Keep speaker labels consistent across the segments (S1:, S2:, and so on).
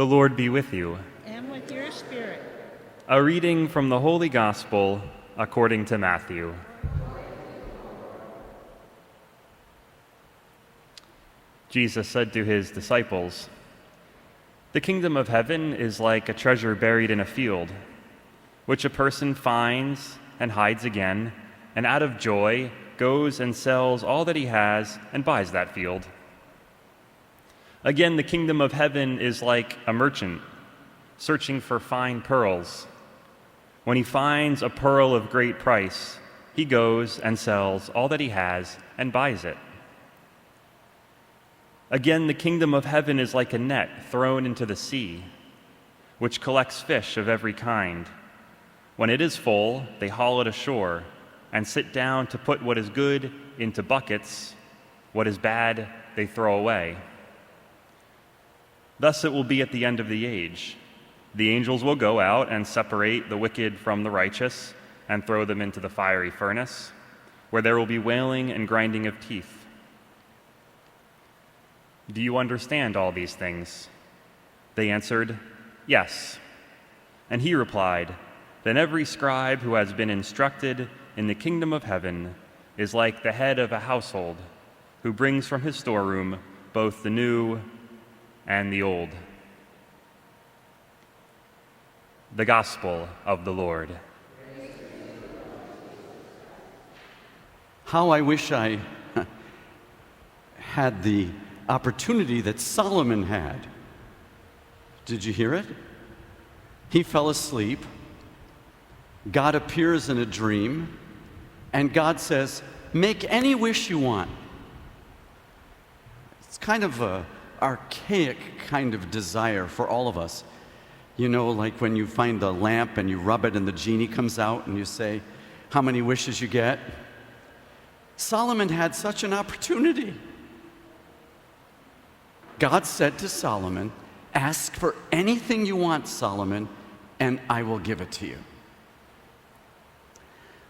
S1: The Lord be with you.
S2: And with your spirit.
S1: A reading from the Holy Gospel according to Matthew. Jesus said to his disciples, "The kingdom of heaven is like a treasure buried in a field, which a person finds and hides again, and out of joy goes and sells all that he has and buys that field. Again, the kingdom of heaven is like a merchant searching for fine pearls. When he finds a pearl of great price, he goes and sells all that he has and buys it. Again, the kingdom of heaven is like a net thrown into the sea, which collects fish of every kind. When it is full, they haul it ashore and sit down to put what is good into buckets, what is bad they throw away. Thus it will be at the end of the age. The angels will go out and separate the wicked from the righteous and throw them into the fiery furnace, where there will be wailing and grinding of teeth. Do you understand all these things?" They answered, "Yes." And he replied, "Then every scribe who has been instructed in the kingdom of heaven is like the head of a household, who brings from his storeroom both the new and the old." The Gospel of the Lord.
S3: How I wish I had the opportunity that Solomon had. Did you hear it? He fell asleep. God appears in a dream, and God says, "Make any wish you want." It's kind of an archaic kind of desire for all of us. You know, like when you find the lamp and you rub it and the genie comes out and you say, "How many wishes you get?" Solomon had such an opportunity. God said to Solomon, "Ask for anything you want, Solomon, and I will give it to you."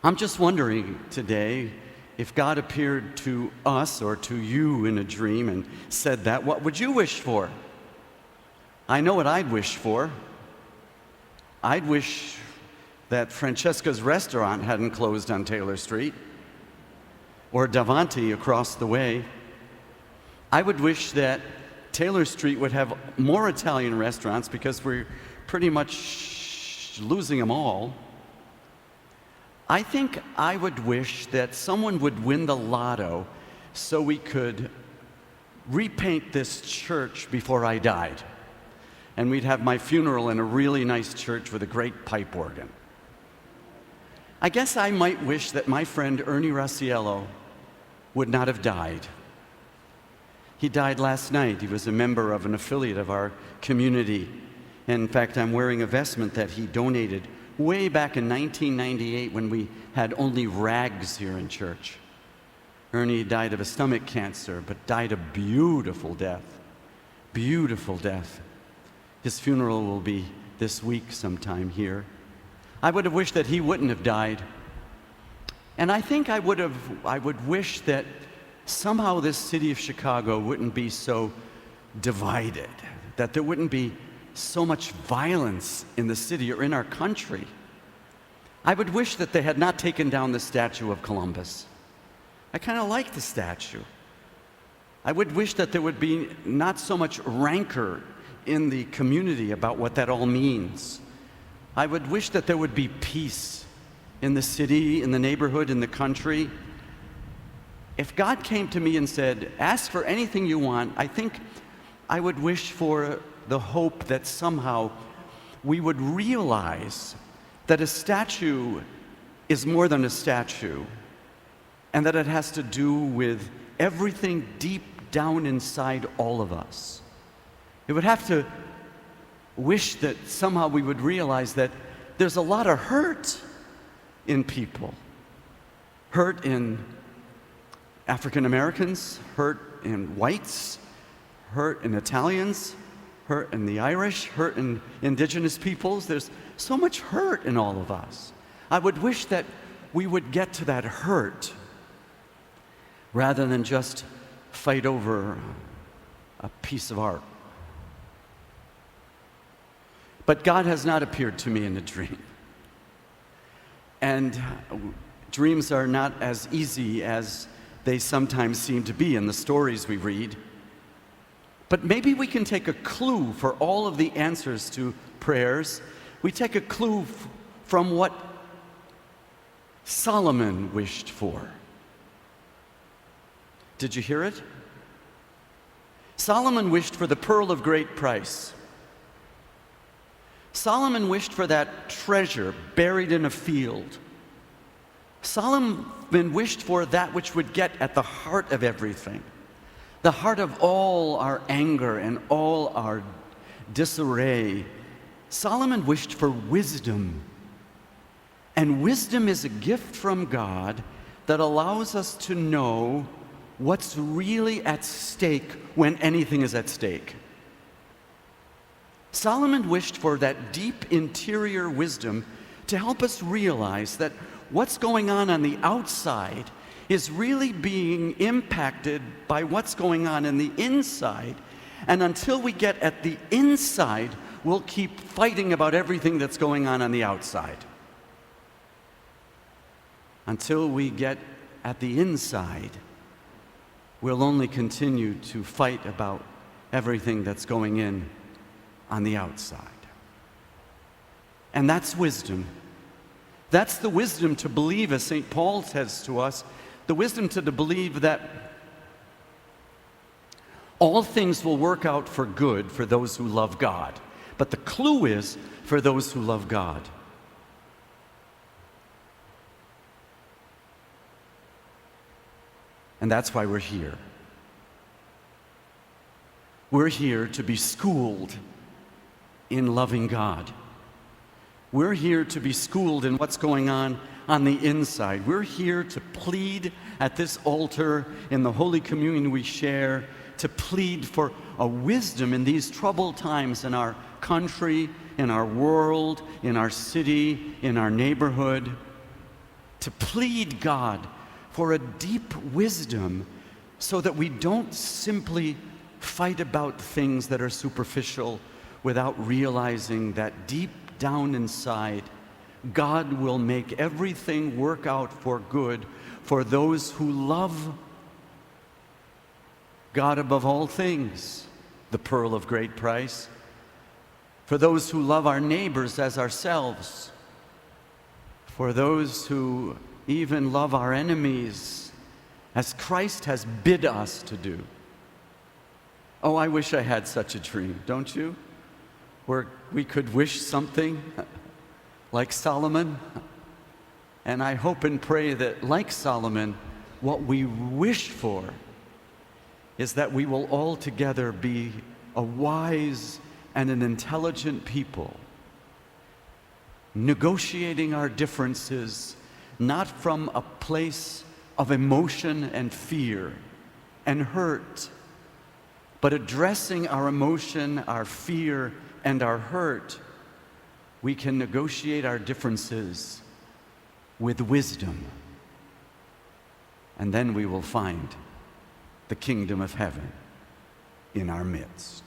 S3: I'm just wondering today, if God appeared to us or to you in a dream and said that, what would you wish for? I know what I'd wish for. I'd wish that Francesca's restaurant hadn't closed on Taylor Street, or Davanti across the way. I would wish that Taylor Street would have more Italian restaurants, because we're pretty much losing them all. I think I would wish that someone would win the lotto so we could repaint this church before I died. And we'd have my funeral in a really nice church with a great pipe organ. I guess I might wish that my friend Ernie Raciello would not have died. He died last night. He was a member of an affiliate of our community. In fact, I'm wearing a vestment that he donated way back in 1998 when we had only rags here in church. Ernie died of a stomach cancer, but died a beautiful death. Beautiful death. His funeral will be this week sometime here. I would have wished that he wouldn't have died. And I think I would wish that somehow this city of Chicago wouldn't be so divided, that there wouldn't be so much violence in the city or in our country. I would wish that they had not taken down the statue of Columbus. I kind of like the statue. I would wish that there would be not so much rancor in the community about what that all means. I would wish that there would be peace in the city, in the neighborhood, in the country. If God came to me and said, "Ask for anything you want," I think I would wish for the hope that somehow we would realize that a statue is more than a statue, and that it has to do with everything deep down inside all of us. It would have to wish that somehow we would realize that there's a lot of hurt in people. Hurt in African Americans, hurt in whites, hurt in Italians, hurt in the Irish, hurt in indigenous peoples. There's so much hurt in all of us. I would wish that we would get to that hurt rather than just fight over a piece of art. But God has not appeared to me in a dream. And dreams are not as easy as they sometimes seem to be in the stories we read. But maybe we can take a clue for all of the answers to prayers. We take a clue from what Solomon wished for. Did you hear it? Solomon wished for the pearl of great price. Solomon wished for that treasure buried in a field. Solomon wished for that which would get at the heart of everything, the heart of all our anger and all our disarray. Solomon wished for wisdom. And wisdom is a gift from God that allows us to know what's really at stake when anything is at stake. Solomon wished for that deep interior wisdom to help us realize that what's going on the outside is really being impacted by what's going on in the inside. And until we get at the inside, we'll keep fighting about everything that's going on the outside. Until we get at the inside, we'll only continue to fight about everything that's going on the outside. And that's wisdom. That's the wisdom to believe, as St. Paul says to us, the wisdom to believe that all things will work out for good for those who love God. But the clue is for those who love God. And that's why we're here. We're here to be schooled in loving God. We're here to be schooled in what's going on the inside. We're here to plead at this altar in the Holy Communion we share, to plead for a wisdom in these troubled times in our country, in our world, in our city, in our neighborhood, to plead God for a deep wisdom so that we don't simply fight about things that are superficial without realizing that deep down inside, God will make everything work out for good for those who love God above all things, the pearl of great price, for those who love our neighbors as ourselves, for those who even love our enemies as Christ has bid us to do. Oh, I wish I had such a dream, don't you? Where we could wish something like Solomon. And I hope and pray that, like Solomon, what we wish for is that we will all together be a wise and an intelligent people, negotiating our differences not from a place of emotion and fear and hurt, but addressing our emotion, our fear, and our hurt. We can negotiate our differences with wisdom, and then we will find the kingdom of heaven in our midst.